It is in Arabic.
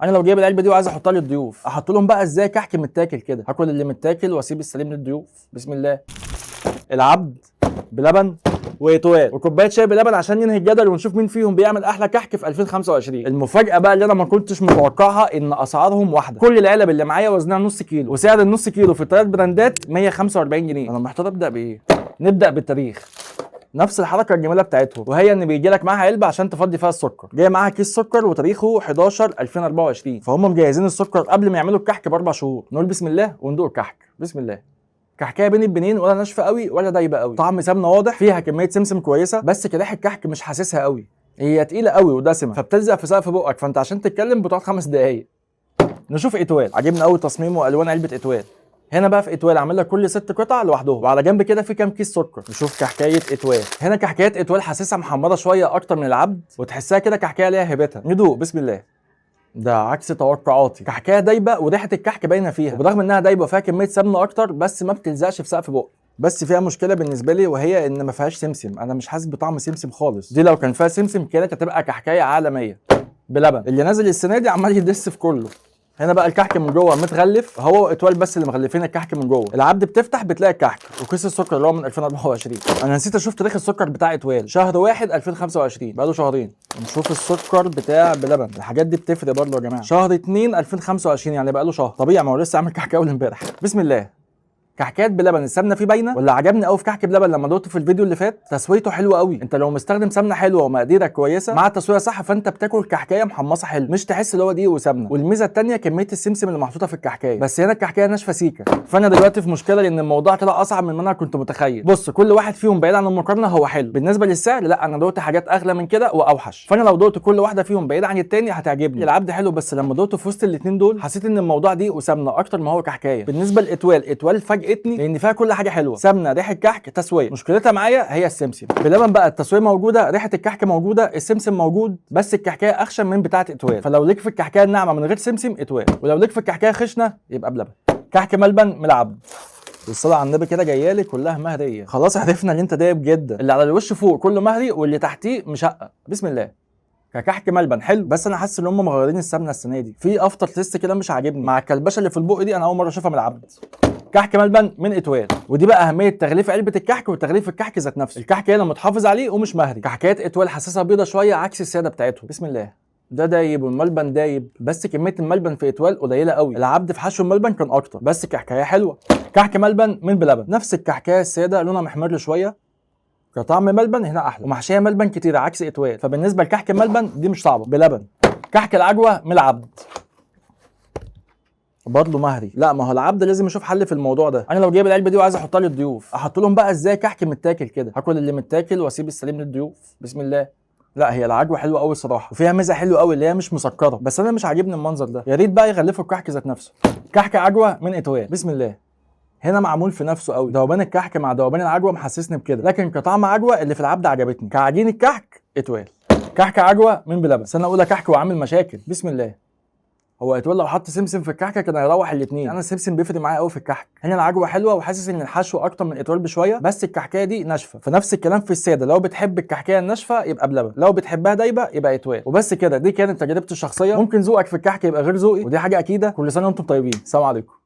انا لو جايب العلبه دي وعايز احطها للضيوف، احط لهم بقى ازاي كحك متاكل كده؟ هاكل اللي متاكل واسيب السليم للضيوف. بسم الله. العبد بلبن واتوال وكوبايه شاي بلبن عشان ننهي الجدل ونشوف مين فيهم بيعمل احلى كحك في 2025. المفاجاه بقى اللي انا ما كنتش متوقعها ان اسعارهم واحده. كل العلب اللي معايا وزنها نص كيلو، وسعر النص كيلو في الثلاث براندات 145 جنيه. انا محتار ابدا بايه. نبدا بالتاريخ. نفس الحركه الجميله بتاعتهم، وهي ان بيجي لك معاها علبه عشان تفضي فيها السكر. جاي معاها كيس سكر وتاريخه 11 2024، فهم مجهزين السكر قبل ما يعملوا الكحك ب4 شهور. نقول بسم الله وندوق الكحك. بسم الله. كحكايه بين البنين، ولا ناشفه قوي ولا دايبه قوي. طعم سمنه واضح، فيها كميه سمسم كويسه، بس كده الكحك مش حاسسها قوي. هي تقيله قوي ودسمه، فبتلزق في سقف بقك، فانت عشان تتكلم بتقعد 5 دقايق. نشوف اتوال. عجبني قوي تصميمه والوان علبه اتوال. هنا بقى في اتوال عامل لك كل 6 قطع لوحدهم، وعلى جنب كده في كام كيس سكر. نشوف كحكايه اتوال. هنا كحكايه اتوال حاسسها محمره شويه اكتر من العبد، وتحسها كده كحكايه ليها هيبتها. ندوق. بسم الله. ده عكس توقعاتي. كحكايه دايبه وريحه الكحك باينه فيها، وبرغم انها دايبه وفيها كميه سمنه اكتر، بس ما بتلزقش في سقف بقي. بس فيها مشكله بالنسبه لي، وهي ان ما فيهاش سمسم. انا مش حاسس بطعم سمسم خالص. دي لو كان فيها سمسم كانت هتبقى كحكايه عالميه. بلبن اللي نازل السنه دي عمال يدس في كله. هنا بقى الكحك من جوه متغلف، هو واتوال بس اللي مغلفين الكحك من جوه. العبد بتفتح بتلاقي الكحك وكيس السكر اللي هو من 2024. انا نسيت اشوف تاريخ السكر بتاع اتوال، شهر 1 2025، بقاله شهرين. نشوف السكر بتاع بلبن. الحاجات دي بتفرق برضه يا جماعه. شهر 2 2025، يعني بقاله شهر. طبيعي، ما هو لسه عامل كحك اول امبارح. بسم الله. كحكايات بلبن السمنه فيه باينه. ولا عجبني قوي في كحك بلبن لما دوقته في الفيديو اللي فات، تسويته حلوه قوي. انت لو مستخدم سمنه حلوه ومقاديرك كويسه مع التسويه صح، فانت بتاكل كحكايه محمصه حلو، مش تحس اللي هو دقيق وسمنه. والميزه الثانيه كميه السمسم اللي محطوطه في الكحكايه. بس هنا الكحكايه ناشفه سيكه، فانا دلوقتي في مشكله لان الموضوع طلع اصعب من ما انا كنت متخيل. بص، كل واحد فيهم بعيد عن المقارنه هو حلو. بالنسبه للسعر لا، انا دوقت حاجات اغلى من كده واوحش، فانا لو دوقت كل واحده فيهم بعيد عن الثاني هتعجبني. العبد حلو، بس لما دوقته في وسط الاثنين دول حسيت ان الموضوع دقيق وسمنه اكتر ما هو كحكايه. بالنسبه لاتوال فاجئتني لان فيها كل حاجه حلوه، سمنه، ريحه كحك، تسويه. مشكلتها معايا هي السمسم. بلبن بقى التسويه موجوده، ريحه الكحك موجوده، السمسم موجود، بس الكحكايه اخشن من بتاعه اتوال. فلو ليك في الكحكايه الناعمه من غير سمسم اتوال، ولو ليك في الكحكايه خشنه يبقى بلبن. كحك ملبن من العبد. الصلاة على النبي كده جايالي كلها مهريه. خلاص عرفنا ان انت دايب جدا. اللي على الوش فوق كله مهري، واللي تحتيه مشقق. بسم الله. ككحك ملبن حلو، بس انا حاسس ان هم مغيرين السمنه السنه دي. في افتر تيست كده مش عاجبني مع الكلبشه اللي في البق دي، انا اول مره اشوفها من العبد. كحك ملبن من اتوال. ودي بقى اهميه تغليف علبه الكحك وتغليف الكحك ذات نفسه. الكحك هنا متحافظ عليه ومش مهري. كحكايات اتوال حاسسها بيضه شويه عكس الساده بتاعتهم. بسم الله. ده دايب والملبن دايب، بس كميه الملبن في اتوال قليله قوي. العبد في حشو الملبن كان اكتر، بس كحكايه حلوه. كحك ملبن من بلبن. نفس الكحكايه الساده، لونها محمر شويه. كطعم ملبن هنا احلى، ومحشيه ملبن كتير عكس اتوال، فبالنسبه لكحك ملبن دي مش صعبه. بلبن. كحك العجوه من العبد. برضه مهري. لا، ما هو العبد لازم يشوف حل في الموضوع ده. انا لو جايب العلبه دي وعايز احطها للضيوف، احط لهم بقى ازاي كحك متاكل كده؟ هاكل اللي متاكل واسيب السليم للضيوف. بسم الله. لا، هي العجوه حلوه قوي الصراحه، وفيها ميزه حلوه قوي اللي هي مش مسكره، بس انا مش عاجبني المنظر ده. يا ريت بقى يغلفوا الكحك ذات نفسه. كحك عجوه من اتوال. بسم الله. هنا معمول في نفسه قوي. ذوبان الكحك مع ذوبان العجوه محسسني بكده، لكن كطعم عجوه اللي في العبد عجبتني. كعجين الكحك اتوال. كحك عجوه من بلبن. سنه اولى كحك وعامل مشاكل. بسم الله. هو اتوال لو حط سمسم في الكحكه كان هيروح الاثنين. انا السمسم بيفرق معايا قوي في الكحك. هنا العجوه حلوه، وحاسس ان الحشو اكتر من اتوال بشويه، بس الكحكايه دي ناشفه. فنفس الكلام في الساده، لو بتحب الكحكايه الناشفه يبقى بلبن، لو بتحبها دايبه يبقى اتوال. وبس كده، دي كانت تجربتي الشخصيه. ممكن ذوقك في الكحك يبقى غير ذوقي، ودي حاجه اكيده. كل سنه وانتم طيبين. سلام عليكم.